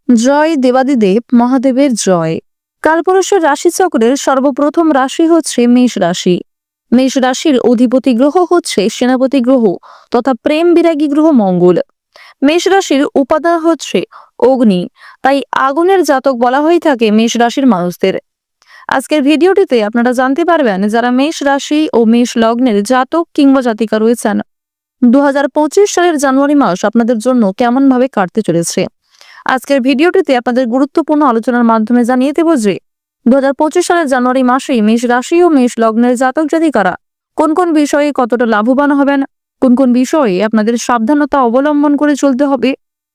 জয় দেবাদিদেব মহাদেবের জয়। কালপুরুষের রাশিচক্রের সর্বপ্রথম রাশি হচ্ছে মেষ রাশি। মেষ রাশির অধিপতি গ্রহ হচ্ছে সেনাপতি গ্রহ তথা প্রেম বিরাগী গ্রহ মঙ্গল। মেষ রাশির উপাদান হচ্ছে অগ্নি, তাই আগুনের জাতক বলা হয়ে থাকে মেষ রাশির মানুষদের। আজকের ভিডিওটিতে আপনারা জানতে পারবেন যারা মেষ রাশি ও মেষ লগ্নের জাতক কিংবা জাতিকা রয়েছেন 2025 সালের জানুয়ারি মাস আপনাদের জন্য কেমন ভাবে কাটতে চলেছে। আজকের ভিডিওটিতে আপনাদের গুরুত্বপূর্ণ আলোচনার মাধ্যমে জানিয়ে দেব যে 2025 সালের জানুয়ারি মাসেই মেষ রাশি ও মেষ লগ্নের জাতক জাতিকারা কোন কোন বিষয়ে কতটা লাভবান হবেন, কোন কোন বিষয়ে আপনাদের সাবধানতা অবলম্বন করে চলতে হবে।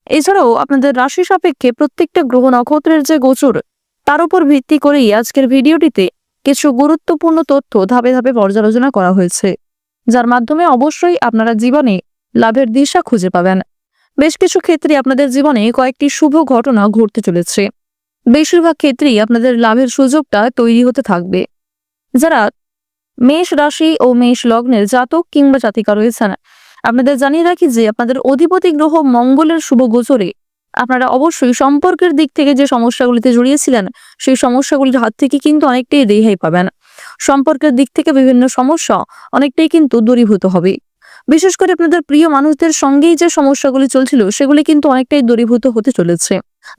এছাড়াও আপনাদের রাশি সাপেক্ষে প্রত্যেকটা গ্রহ নক্ষত্রের যে গোচর তার উপর ভিত্তি করেই আজকের ভিডিওটিতে কিছু গুরুত্বপূর্ণ তথ্য ধাপে ধাপে পর্যালোচনা করা হয়েছে, যার মাধ্যমে অবশ্যই আপনারা জীবনে লাভের দিশা খুঁজে পাবেন। বেশ কিছু ক্ষেত্রে আপনাদের জীবনে কয়েকটি শুভ ঘটনা ঘটতে চলেছে। বেশিরভাগ ক্ষেত্রেই আপনাদের লাভের সুযোগটা তৈরি হতে থাকবে। যারা মেষ রাশি ও মেষ লগ্নের জাতক কিংবা জাতিকা রয়েছেন, আপনাদের জানিয়ে রাখি যে আপনাদের অধিপতি গ্রহ মঙ্গলের শুভ গোচরে আপনারা অবশ্যই সম্পর্কের দিক থেকে যে সমস্যাগুলিতে জড়িয়েছিলেন সেই সমস্যাগুলির হাত থেকে কিন্তু অনেকটাই রেহাই পাবেন। সম্পর্কের দিক থেকে বিভিন্ন সমস্যা অনেকটাই কিন্তু দূরীভূত হবে। বিশেষ করে আপনাদের প্রিয় মানুষদের সঙ্গেই যে সমস্যাগুলি চলছিল সেগুলি কিন্তু অনেকটাই দূরীভূত হতে চলেছে।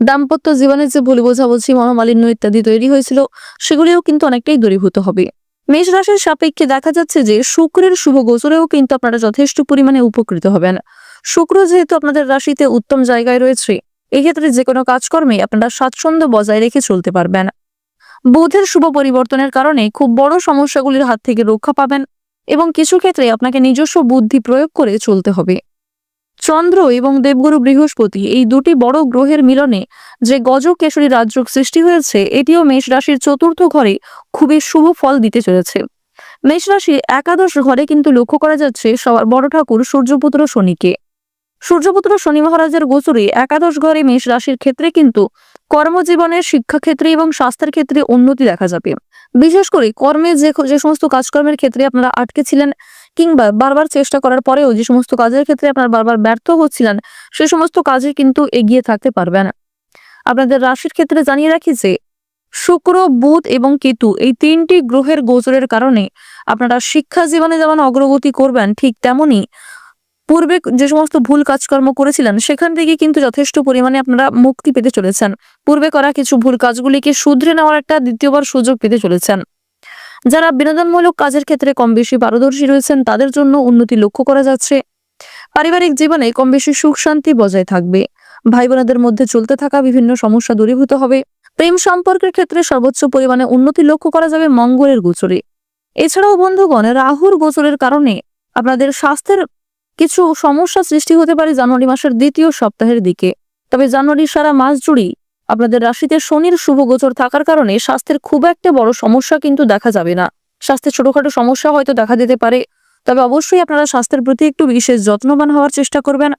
দাম্পত্য জীবনে যে ভুল বোঝাবুঝি, মনোমালিন্য ইত্যাদি তৈরি হয়েছিল সেগুলিও কিন্তু অনেকটাই দূরীভূত হবে। মেষ রাশির সাপেক্ষে দেখা যাচ্ছে যে শুক্রের শুভ গোচরেও কিন্তু আপনারা যথেষ্ট পরিমাণে উপকৃত হবেন। শুক্র যেহেতু আপনাদের রাশিতে উত্তম জায়গায় রয়েছে, এক্ষেত্রে যে কোনো কাজকর্মে আপনারা স্বাচ্ছন্দ্য বজায় রেখে চলতে পারবেন। বুধের শুভ পরিবর্তনের কারণে খুব বড় সমস্যাগুলির হাত থেকে রক্ষা পাবেন এবং কিছু ক্ষেত্রে আপনাকে নিজস্ব বুদ্ধি প্রয়োগ করে চলতে হবে। চন্দ্র এবং দেবগুরু বৃহস্পতি এই দুটি বড় গ্রহের মিলনে যে গজকেশরী রাজযোগ সৃষ্টি হয়েছে, এটিও মেষ রাশির চতুর্থ ঘরে খুবই শুভ ফল দিতে চলেছে। মেষ রাশির একাদশ ঘরে কিন্তু লক্ষ্য করা যাচ্ছে সবার বড় ঠাকুর সূর্যপুত্র শনিকে। সূর্যপুত্র শনি মহারাজের গোচরে একাদশ ঘরে মেষ রাশির ক্ষেত্রে কিন্তু কর্মজীবনের, শিক্ষাক্ষেত্রে এবং স্বাস্থ্যের ক্ষেত্রে উন্নতি দেখা যাবে। বিশেষ করে কর্মে যে সমস্ত কাজকর্মের ক্ষেত্রে আপনারা আটকে ছিলেন কিংবা বারবার চেষ্টা করার পরেও যে সমস্ত কাজের ক্ষেত্রে আপনারা বারবার ব্যর্থ হচ্ছিলেন, সে সমস্ত কাজে কিন্তু এগিয়ে থাকতে পারবেন। আপনাদের রাশির ক্ষেত্রে জানিয়ে রাখি যে শুক্র, বুধ এবং কেতু এই তিনটি গ্রহের গোচরের কারণে আপনারা শিক্ষা জীবনে যেমন অগ্রগতি করবেন, ঠিক তেমনি পূর্বে যে সমস্ত ভুল কাজকর্ম করেছিলেন সেখান থেকে কিন্তু যথেষ্ট পরিমাণে আপনারা মুক্তি পেতে চলেছেন। পূর্বে করা কিছু ভুল কাজগুলিকে শুধরে নেওয়ার একটা দ্বিতীয়বার সুযোগ পেতে চলেছেন। যারা বিনোদনমূলক কাজের ক্ষেত্রে কম বেশি পারদর্শী রয়েছেন তাদের জন্য উন্নতি লক্ষ্য করা যাচ্ছে। পারিবারিক জীবনে কম বেশি সুখ শান্তি বজায় থাকবে। ভাই বোনেদের মধ্যে চলতে থাকা বিভিন্ন সমস্যা দূরীভূত হবে। প্রেম সম্পর্কের ক্ষেত্রে সর্বোচ্চ পরিমাণে উন্নতি লক্ষ্য করা যাবে মঙ্গলের গোচরে। এছাড়াও বন্ধুগণ, রাহুর গোচরের কারণে আপনাদের স্বাস্থ্যের কিছু সমস্যা সৃষ্টি হতে পারে জানুয়ারি মাসের দ্বিতীয় সপ্তাহের দিকে। তবে জানুয়ারির সারা মাস জুড়েই আপনাদের রাশিতে শনির শুভ গোচর থাকার কারণে স্বাস্থ্যের খুব একটা বড় সমস্যা কিন্তু দেখা যাবে না। স্বাস্থ্যের ছোটখাটো সমস্যা হয়তো দেখা দিতে পারে, তবে অবশ্যই আপনারা স্বাস্থ্যের প্রতি একটু বিশেষ যত্নবান হওয়ার চেষ্টা করবেন।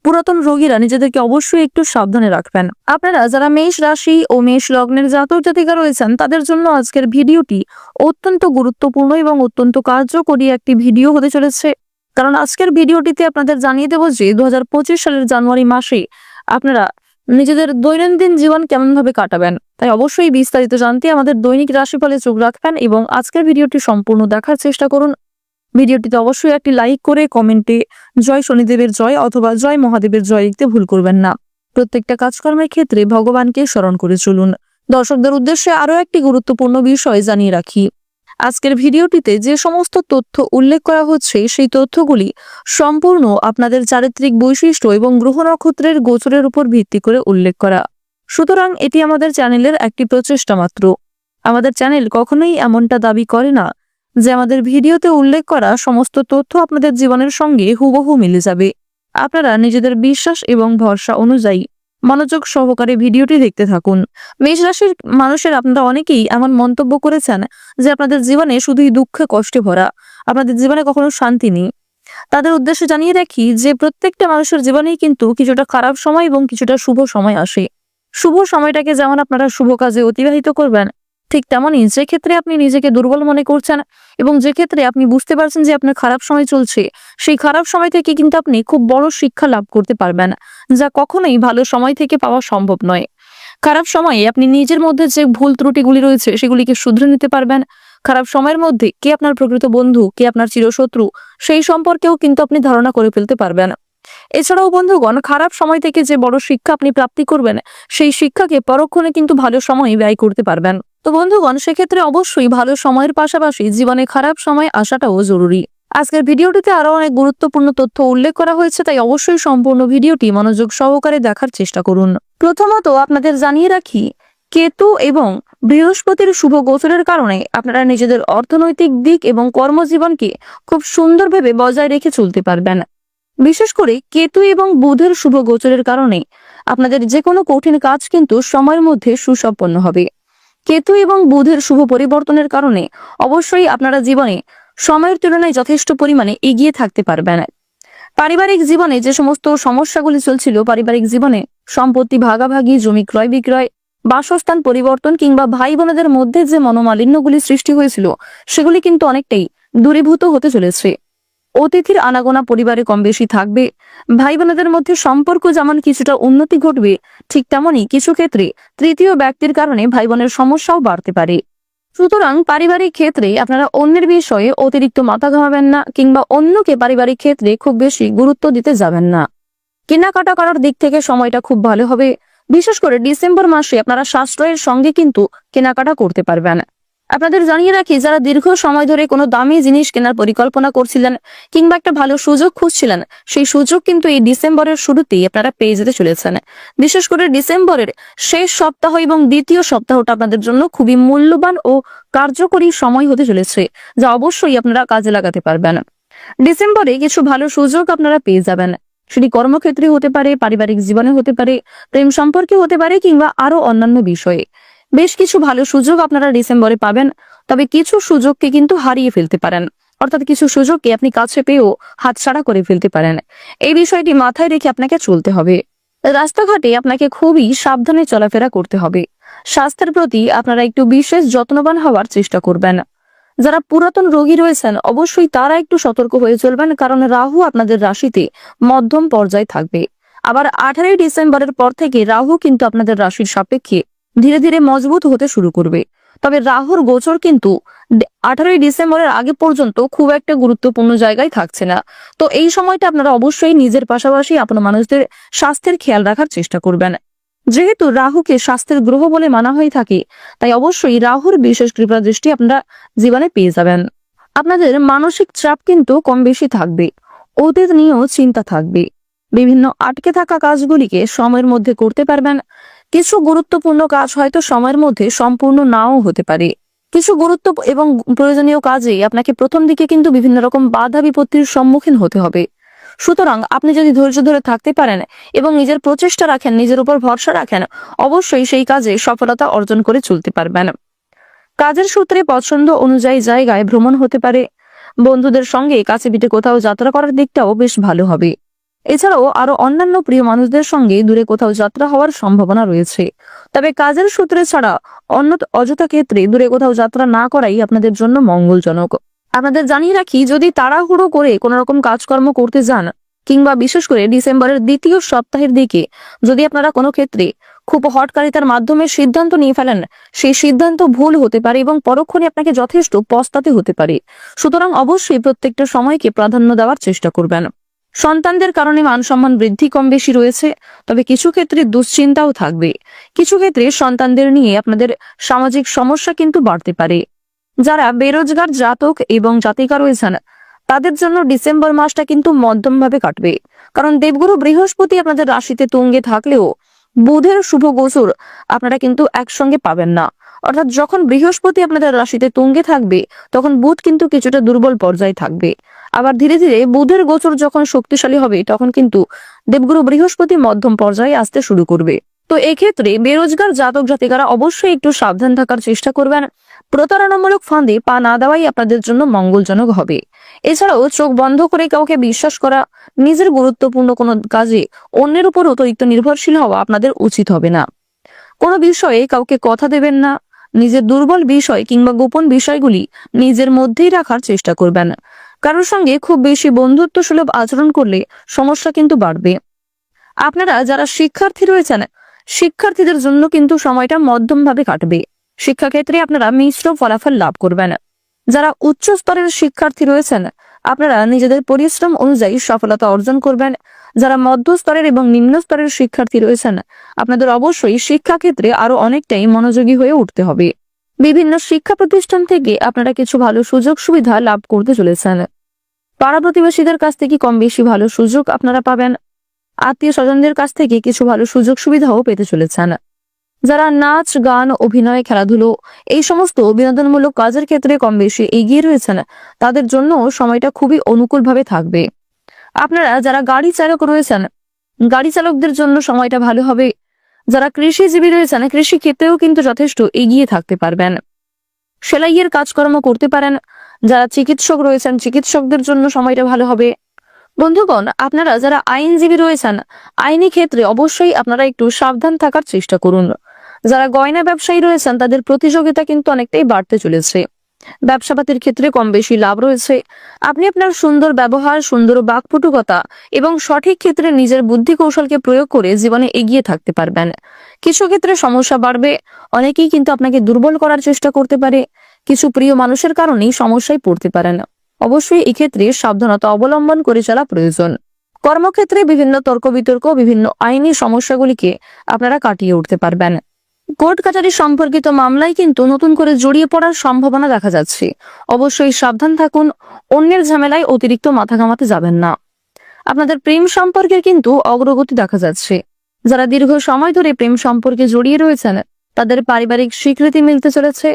পুরাতন রোগীরা নিজেদেরকে অবশ্যই একটু সাবধানে রাখবেন। আপনারা যারা মেষ রাশি ও মেষ লগ্নের জাতক জাতিকা রয়েছেন তাদের জন্য আজকের ভিডিওটি অত্যন্ত গুরুত্বপূর্ণ এবং অত্যন্ত কার্যকরী একটি ভিডিও হতে চলেছে। কারণ আজকের ভিডিওটিতে আপনাদের জানিয়ে দেব যে 2025 সালের জানুয়ারি মাসে আপনারা নিজেদের দৈনন্দিন জীবন কেমন ভাবে কাটাবেন। তাই অবশ্যই বিস্তারিত জানতে আমাদের দৈনিক রাশিফলে চোখ রাখবেন এবং আজকের ভিডিওটি সম্পূর্ণ দেখার চেষ্টা করুন। ভিডিওটিতে অবশ্যই একটি লাইক করে কমেন্টে জয় শনিদেবের জয় অথবা জয় মহাদেবের জয় লিখতে ভুল করবেন না। প্রত্যেকটা কাজকর্মের ক্ষেত্রে ভগবানকে স্মরণ করে চলুন। দর্শকদের উদ্দেশ্যে আরো একটি গুরুত্বপূর্ণ বিষয় জানিয়ে রাখি। আজকের ভিডিওটিতে যে সমস্ত তথ্য উল্লেখ করা হচ্ছে সেই তথ্যগুলি সম্পূর্ণ আপনাদের চারিত্রিক বৈশিষ্ট্য এবং গ্রহ নক্ষত্রের গোচরের উপর ভিত্তি করে উল্লেখ করা। সুতরাং এটি আমাদের চ্যানেলের একটি প্রচেষ্টা মাত্র। আমাদের চ্যানেল কখনোই এমনটা দাবি করে না যে আমাদের ভিডিওতে উল্লেখ করা সমস্ত তথ্য আপনাদের জীবনের সঙ্গে হুবহু মিলে যাবে। আপনারা নিজেদের বিশ্বাস এবং ভরসা অনুযায়ী মনোযোগ সহকারে ভিডিওটি দেখতে থাকুন। মেষ রাশির মানুষের আপনারা অনেকেই এমন মন্তব্য করেছেন যে আপনাদের জীবনে শুধুই দুঃখে কষ্টে ভরা, আপনাদের জীবনে কখনো শান্তি নেই। তাদের উদ্দেশ্যে জানিয়ে রাখি যে প্রত্যেকটা মানুষের জীবনেই কিন্তু কিছুটা খারাপ সময় এবং কিছুটা শুভ সময় আসে। শুভ সময়টাকে যেমন আপনারা শুভ কাজে অতিবাহিত করবেন, ঠিক তেমনই যে ক্ষেত্রে আপনি নিজেকে দুর্বল মনে করছেন এবং যে ক্ষেত্রে আপনি বুঝতে পারছেন যে আপনার খারাপ সময় চলছে, সেই খারাপ সময় থেকে কিন্তু আপনি খুব বড় শিক্ষা লাভ করতে পারবেন, যা কখনোই ভালো সময় থেকে পাওয়া সম্ভব নয়। খারাপ সময়ে আপনি নিজের মধ্যে যে ভুল ত্রুটিগুলি রয়েছে সেগুলিকে শুধরে নিতে পারবেন। খারাপ সময়ের মধ্যে কে আপনার প্রকৃত বন্ধু, কে আপনার চিরশত্রু, সেই সম্পর্কেও কিন্তু আপনি ধারণা করে ফেলতে পারবেন। এছাড়াও বন্ধুগণ, খারাপ সময় থেকে যে বড় শিক্ষা আপনি প্রাপ্তি করবেন, সেই শিক্ষাকে পরক্ষণে কিন্তু ভালো সময়ে ব্যয় করতে পারবেন। তো বন্ধুগণ, সেক্ষেত্রে অবশ্যই ভালো সময়ের পাশাপাশি জীবনে খারাপ সময় আসাটাও জরুরি। আজকের ভিডিওটিতে আরো অনেক গুরুত্বপূর্ণ তথ্য উল্লেখ করা হয়েছে, তাই অবশ্যই সম্পূর্ণ ভিডিওটি মনোযোগ সহকারে দেখার চেষ্টা করুন। প্রথমত আপনাদের জানিয়ে রাখি, কেতু এবং বৃহস্পতির শুভ গোচরের কারণে আপনারা নিজেদের অর্থনৈতিক দিক এবং কর্মজীবনকে খুব সুন্দরভাবে বজায় রেখে চলতে পারবেন। বিশেষ করে কেতু এবং বুধের শুভ গোচরের কারণে আপনাদের যে কোনো কঠিন কাজ কিন্তু সময়ের মধ্যে সুসম্পন্ন হবে। কেতু এবং বুধের শুভ পরিবর্তনের কারণে অবশ্যই আপনারা জীবনে সময়ের তুলনায় যথেষ্ট পরিমাণে এগিয়ে থাকতে পারবেন। পারিবারিক জীবনে যে সমস্ত সমস্যাগুলি চলছিল, পারিবারিক জীবনে সম্পত্তি ভাগাভাগি, জমি ক্রয় বিক্রয়, বাসস্থান পরিবর্তন কিংবা ভাই বোনেদের মধ্যে যে মনোমালিন্যগুলি সৃষ্টি হয়েছিল, সেগুলি কিন্তু অনেকটাই দূরীভূত হতে চলেছে। অতিথির আনাগোনা পরিবারে কম বেশি থাকবে। ভাই বোনেদের মধ্যে সম্পর্ক যেমন কিছুটা উন্নতি ঘটবে, ঠিক তেমনই কিছু ক্ষেত্রে তৃতীয় ব্যক্তির কারণে ভাই বোনের সমস্যাও বাড়তে পারে। সুতরাং পারিবারিক ক্ষেত্রে আপনারা অন্যের বিষয়ে অতিরিক্ত মাথা ঘামাবেন না কিংবা অন্যকে পারিবারিক ক্ষেত্রে খুব বেশি গুরুত্ব দিতে যাবেন না। কেনাকাটা করার দিক থেকে সময়টা খুব ভালো হবে। বিশেষ করে ডিসেম্বর মাসে আপনারা সাশ্রয়ের সঙ্গে কিন্তু কেনাকাটা করতে পারবেন। আপনাদের জানিয়ে রাখি, যারা দীর্ঘ সময় ধরে কোনো দামি জিনিস কেনার পরিকল্পনা করছিলেন কিংবা একটা ভালো সুযোগ খুঁজছিলেন, সেই সুযোগ কিন্তু এই ডিসেম্বরের শুরুতেই আপনারা পেয়ে যেতে চলেছেন। বিশেষ করে ডিসেম্বরের শেষ সপ্তাহ এবং দ্বিতীয় সপ্তাহটা আপনাদের জন্য খুবই মূল্যবান ও কার্যকরী সময় হতে চলেছে, যা অবশ্যই আপনারা কাজে লাগাতে পারবেন। ডিসেম্বরে কিছু ভালো সুযোগ আপনারা পেয়ে যাবেন। সেটি কর্মক্ষেত্রে হতে পারে, পারিবারিক জীবনে হতে পারে, প্রেম সম্পর্কে হতে পারে কিংবা আরো অন্যান্য বিষয়ে। বেশ কিছু ভালো সুযোগ আপনারা ডিসেম্বরে পাবেন, তবে কিছু সুযোগকে কিন্তু হারিয়ে ফেলতে পারেন, অর্থাৎ কিছু সুযোগকে আপনি কাছে পেয়েও হাতছাড়া করে ফেলতে পারেন। এই বিষয়টি মাথায় রেখে আপনাকে চলতে হবে। রাস্তাঘাটে আপনাকে খুবই সাবধানে চলাফেরা করতে হবে। স্বাস্থ্যের প্রতি আপনারা একটু বিশেষ যত্নবান হওয়ার চেষ্টা করবেন। যারা পুরাতন রোগী রয়েছেন, অবশ্যই তারা একটু সতর্ক হয়ে চলবেন, কারণ রাহু আপনাদের রাশিতে মধ্যম পর্যায়ে থাকবে। আবার 18 ডিসেম্বরের পর থেকে রাহু কিন্তু আপনাদের রাশির সাপেক্ষে ধীরে ধীরে মজবুত হতে শুরু করবে। তবে রাহুর গোচর কিন্তু 18 ডিসেম্বরের আগে পর্যন্ত খুব একটা গুরুত্বপূর্ণ জায়গায় থাকছে না। তো এই সময়টা আপনারা অবশ্যই নিজের পাশাপাশি আপনার মানুষদের স্বাস্থ্যের খেয়াল রাখার চেষ্টা করবেন। যেহেতু রাহুকে স্বাস্থ্যের গ্রহ বলে মানা হয়ে থাকে, তাই অবশ্যই রাহুর বিশেষ কৃপা দৃষ্টি আপনারা জীবনে পেয়ে যাবেন। আপনাদের মানসিক চাপ কিন্তু কম বেশি থাকবে। অতীত নিয়েও চিন্তা থাকবে। বিভিন্ন আটকে থাকা কাজগুলিকে সময়ের মধ্যে করতে পারবেন। কিছু গুরুত্বপূর্ণ কাজ হয়তো সময়ের মধ্যে সম্পূর্ণ নাও হতে পারে। কিছু গুরুত্ব এবং প্রয়োজনীয় কাজে আপনাকে প্রথম দিকে কিন্তু বিভিন্ন রকম বাধা বিপত্তির সম্মুখীন হতে হবে। সুতরাং আপনি যদি ধৈর্য ধরে থাকতে পারেন এবং নিজের প্রচেষ্টা রাখেন, নিজের উপর ভরসা রাখেন, অবশ্যই সেই কাজে সফলতা অর্জন করে চলতে পারবেন। কাজের সূত্রে পছন্দ অনুযায়ী জায়গায় ভ্রমণ হতে পারে। বন্ধুদের সঙ্গে কাছে পিঠে কোথাও যাত্রা করার দিকটাও বেশ ভালো হবে। এছাড়াও আরো অন্যান্য প্রিয় মানুষদের সঙ্গে দূরে কোথাও যাত্রা হওয়ার সম্ভাবনা রয়েছে। তবে কাজের সূত্রে ছাড়া অন্য অযথা ক্ষেত্রে দূরে কোথাও যাত্রা না করাই আপনাদের জন্য মঙ্গলজনক। আপনাদের জানিয়ে রাখি, যদি তাড়াহুড়ো করে কোনো রকম কাজকর্ম করতে যান কিংবা বিশেষ করে ডিসেম্বরের দ্বিতীয় সপ্তাহের দিকে যদি আপনারা কোনো ক্ষেত্রে খুব হঠকারিতার মাধ্যমে সিদ্ধান্ত নিয়ে ফেলেন, সেই সিদ্ধান্ত ভুল হতে পারে এবং পরক্ষণে আপনাকে যথেষ্ট পস্তাতে হতে পারে। সুতরাং অবশ্যই প্রত্যেকটা সময়কে প্রাধান্য দেওয়ার চেষ্টা করবেন। সন্তানদের কারণে মান সম্মান বৃদ্ধি কম বেশি রয়েছে, তবে কিছু ক্ষেত্রে দুশ্চিন্তাও থাকবে। কিছু ক্ষেত্রে সন্তানদের নিয়ে আপনাদের সামাজিক সমস্যা কিন্তু বাড়তে পারে। যারা বেরোজগার জাতক এবং জাতিকা রয়েছেন, তাদের জন্য ডিসেম্বর মাসটা কিন্তু মধ্যমভাবে কাটবে, কারণ দেবগুরু বৃহস্পতি আপনাদের রাশিতে তুঙ্গে থাকলেও বুধের শুভ গোচর আপনারা কিন্তু একসঙ্গে পাবেন না। অর্থাৎ যখন বৃহস্পতি আপনাদের রাশিতে তুঙ্গে থাকবে, তখন বুধ কিন্তু কিছুটা দুর্বল পর্যায়ে থাকবে। আবার ধীরে ধীরে বুধের গোচর যখন শক্তিশালী হবে, তখন কিন্তু দেবগুরু বৃহস্পতি মধ্যম পর্যায়ে আসতে শুরু করবে। তো এক্ষেত্রে বেরোজগার জাতক জাতিকারা অবশ্যই একটু সাবধান থাকার চেষ্টা করবেন। প্রতারণামূলক ফাঁদে পা না দেওয়াই আপনাদের জন্য মঙ্গলজনক হবে। এছাড়াও চোখ বন্ধ করে কাউকে বিশ্বাস করা, নিজের গুরুত্বপূর্ণ কোনো কাজে অন্যের উপর অতিরিক্ত নির্ভরশীল হওয়া আপনাদের উচিত হবে না। কোনো বিষয়ে কাউকে কথা দেবেন না। নিজের দুর্বল বিষয় কিংবা গোপন বিষয়গুলি নিজের মধ্যেই রাখার চেষ্টা করবেন। কারোর সঙ্গে খুব বেশি বন্ধুত্ব সুলভ আচরণ করলে সমস্যা কিন্তু বাড়বে। আপনারা যারা শিক্ষার্থী রয়েছেন, শিক্ষার্থীদের জন্য কিন্তু সময়টা মধ্যমভাবে কাটবে। শিক্ষাক্ষেত্রে আপনারা মিশ্র ফলাফল লাভ করবেন। যারা উচ্চ স্তরের শিক্ষার্থী রয়েছেন, আপনারা নিজেদের পরিশ্রম অনুযায়ী সফলতা অর্জন করবেন। যারা মধ্য স্তরের এবং নিম্ন স্তরের শিক্ষার্থী রয়েছেন, আপনাদের অবশ্যই শিক্ষাক্ষেত্রে আরো অনেকটাই মনোযোগী হয়ে উঠতে হবে। বিভিন্ন শিক্ষা প্রতিষ্ঠান থেকে আপনারা কিছু ভালো সুযোগ সুবিধা লাভ করতে চলেছেন। পাড়া প্রতিবেশীদের কাছ থেকে কম বেশি ভালো সুযোগ আপনারা পাবেন। আত্মীয় স্বজনদের কাছ থেকে কিছু ভালো সুযোগ সুবিধাও পেতে চলেছেন। যারা নাচ, গান, অভিনয়, খেলাধুলো এই সমস্ত বিনোদনমূলক কাজের ক্ষেত্রে কম বেশি এগিয়ে রয়েছেন, তাদের জন্য সময়টা খুবই অনুকূলভাবে থাকবে। আপনারা যারা গাড়ি চালক রয়েছেন, গাড়ি চালকদের জন্য সময়টা ভালো হবে। যারা কৃষিজীবী রয়েছেন, কৃষি ক্ষেত্রেও কিন্তু যথেষ্ট এগিয়ে থাকতে পারবেন। সেলাইয়ের কাজকর্ম করতে পারেন। যারা চিকিৎসক রয়েছেন, চিকিৎসকদের জন্য সময়টা ভালো হবে। বন্ধুগণ, আপনারা যারা আইনজীবী রয়েছেন, আইনি ক্ষেত্রে অবশ্যই আপনারা একটু সাবধান থাকার চেষ্টা করুন। যারা গয়না ব্যবসায়ী রয়েছেন, তাদের প্রতিযোগিতা কিন্তু অনেকটাই বাড়তে চলেছে। ব্যবসাপাতির ক্ষেত্রে কম বেশি লাভ রয়েছে। আপনি আপনার সুন্দর ব্যবহার, সুন্দর বাকপটুকতা এবং সঠিক ক্ষেত্রে নিজের বুদ্ধি কৌশলকে প্রয়োগ করে জীবনে এগিয়ে থাকতে পারবেন। কিছু ক্ষেত্রে সমস্যা বাড়বে। অনেকেই কিন্তু আপনাকে দুর্বল করার চেষ্টা করতে পারে। কিছু প্রিয় মানুষের কারণেই সমস্যায় পড়তে পারেন। অবশ্যই এক্ষেত্রে সাবধানতা অবলম্বন করে চলা প্রয়োজন। কর্মক্ষেত্রে বিভিন্ন তর্ক বিতর্ক, বিভিন্ন আইনি সমস্যাগুলিকে আপনারা কাটিয়ে উঠতে পারবেন। কোর্ট কাচারি সম্পর্কিত মামলায় কিন্তু নতুন করে জড়িয়ে পড়ার সম্ভাবনা দেখা যাচ্ছে। অবশ্যই সাবধান থাকুন। অন্যের ঝামেলায় অতিরিক্ত মাথা ঘামাতে যাবেন না। আপনাদের প্রেম সম্পর্কের কিন্তু অগ্রগতি দেখা যাচ্ছে। যারা দীর্ঘ সময় ধরে প্রেম সম্পর্কে জড়িয়ে রয়েছেন, তাদের পারিবারিক স্বীকৃতি মিলতে চলেছে।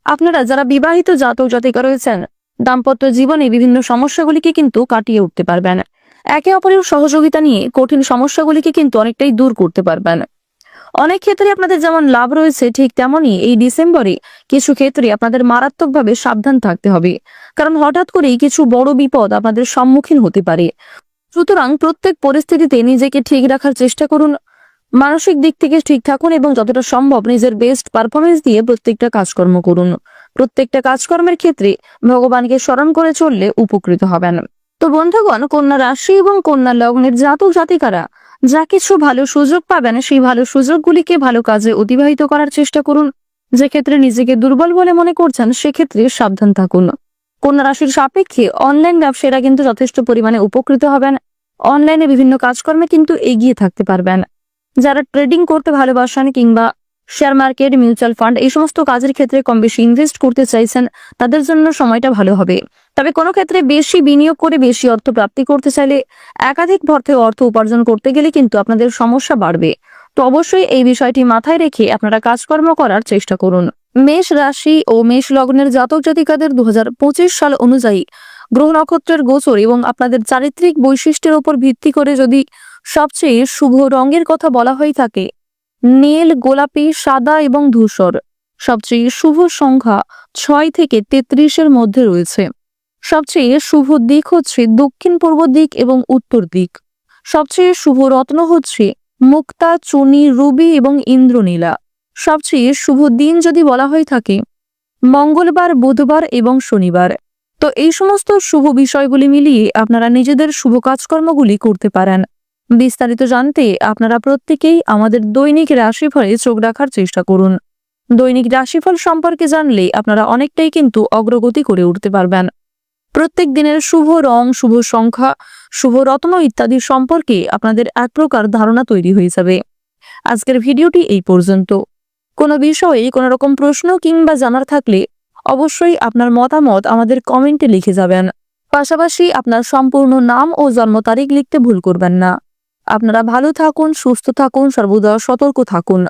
আপনারা যারা বিবাহিত জাতক জাতিকা রয়েছেন, দাম্পত্য জীবনে বিভিন্ন সমস্যাগুলিকে কিন্তু কাটিয়ে উঠতে পারবেন। একে অপরের সহযোগিতা নিয়ে কঠিন সমস্যাগুলিকে কিন্তু অনেকটাই দূর করতে পারবেন। অনেক ক্ষেত্রে আপনাদের যেমন লাভ রয়েছে, ঠিক তেমনই এই ডিসেম্বরে কিছু ক্ষেত্রে আপনাদের মারাত্মকভাবে সাবধান থাকতে হবে। কারণ হঠাৎ করেই কিছু বড় বিপদ আপনাদের সম্মুখীন হতে পারে। সুতরাং প্রত্যেক পরিস্থিতিতে নিজেকে ঠিক রাখার চেষ্টা করুন। মানসিক দিক থেকে ঠিক থাকুন এবং যতটা সম্ভব নিজের বেস্ট পারফরমেন্স দিয়ে প্রত্যেকটা কাজকর্ম করুন। প্রত্যেকটা কাজকর্মের ক্ষেত্রে ভগবানকে স্মরণ করে চললে উপকৃত হবেন। তো বন্ধুগণ, কন্যা রাশি এবং কন্যা লগ্নের জাতক জাতিকারা যা কিছু ভালো সুযোগ পাবেন, সেই ভালো সুযোগগুলিকে ভালো কাজে অতিবাহিত করার চেষ্টা করুন। যে ক্ষেত্রে নিজেকে দুর্বল বলে মনে করছেন, সেক্ষেত্রে সাবধান থাকুন। কন্যা রাশির সাপেক্ষে অনলাইন ব্যবসায়ীরা কিন্তু যথেষ্ট পরিমাণে উপকৃত হবেন। অনলাইনে বিভিন্ন কাজকর্মে কিন্তু এগিয়ে থাকতে পারবেন। যারা ট্রেডিং করতে ভালোবাসেন কিংবা শেয়ার মার্কেট, মিউচুয়াল ফান্ড এই সমস্ত কাজের ক্ষেত্রে কম বেশি ইনভেস্ট করতে চাইছেন, তাদের জন্য সময়টা ভালো হবে। তবে কোনো ক্ষেত্রে বেশি বিনিয়োগ করে বেশি অর্থ প্রাপ্তি করতে চাইলে, একাধিক অর্থ উপার্জন করতে গেলে কিন্তু আপনাদের সমস্যা বাড়বে। তো অবশ্যই এই বিষয়টি মাথায় রেখে আপনারা কাজকর্ম করার চেষ্টা করুন। মেষ রাশি ও মেষ লগ্নের জাতক জাতিকাদের 2025 সাল অনুযায়ী গ্রহ নক্ষত্রের গোচর এবং আপনাদের চারিত্রিক বৈশিষ্ট্যের উপর ভিত্তি করে যদি সবচেয়ে শুভ রঙের কথা বলা হয়ে থাকে, নীল, গোলাপি, সাদা এবং ধূসর। সবচেয়ে শুভ সংখ্যা 6 থেকে 33-এর মধ্যে রয়েছে। সবচেয়ে শুভ দিক হচ্ছে দক্ষিণ পূর্ব দিক এবং উত্তর দিক। সবচেয়ে শুভ রত্ন হচ্ছে মুক্তা, চুনি, রুবি এবং ইন্দ্রনীলা। সবচেয়ে শুভ দিন যদি বলা হয়ে থাকে, মঙ্গলবার, বুধবার এবং শনিবার। তো এই সমস্ত শুভ বিষয়গুলি মিলিয়ে আপনারা নিজেদের শুভ কাজকর্মগুলি করতে পারেন। বিস্তারিত জানতে আপনারা প্রত্যেকেই আমাদের দৈনিক রাশিফলে চোখ রাখার চেষ্টা করুন। দৈনিক রাশিফল সম্পর্কে জানলে আপনারা অনেকটাই কিন্তু অগ্রগতি করে উঠতে পারবেন। প্রত্যেক দিনের শুভ রং, শুভ সংখ্যা, শুভ রত্ন ইত্যাদি সম্পর্কে আপনাদের এক প্রকার ধারণা তৈরি হয়ে যাবে। আজকের ভিডিওটি এই পর্যন্ত। কোনো বিষয়ে কোনো রকম প্রশ্ন কিংবা জানার থাকলে অবশ্যই আপনার মতামত আমাদের কমেন্টে লিখে যাবেন। পাশাপাশি আপনার সম্পূর্ণ নাম ও জন্ম তারিখ লিখতে ভুল করবেন না। আপনারা ভালো থাকুন, সুস্থ থাকুন, সর্বদা সতর্ক থাকুন।